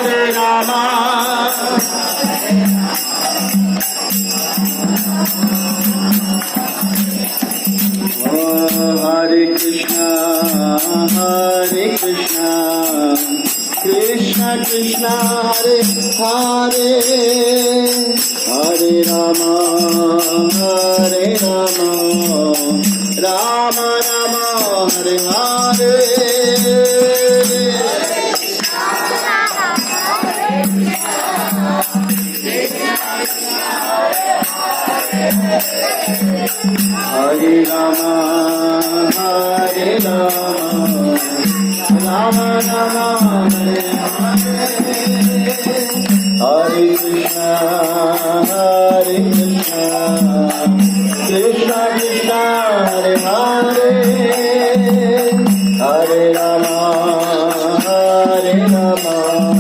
Hare Rama Hare Krishna Krishna Krishna Hare Hare Hare Rama Rama Rama Hare Hare Hare Rama Rama Rama Hare Hare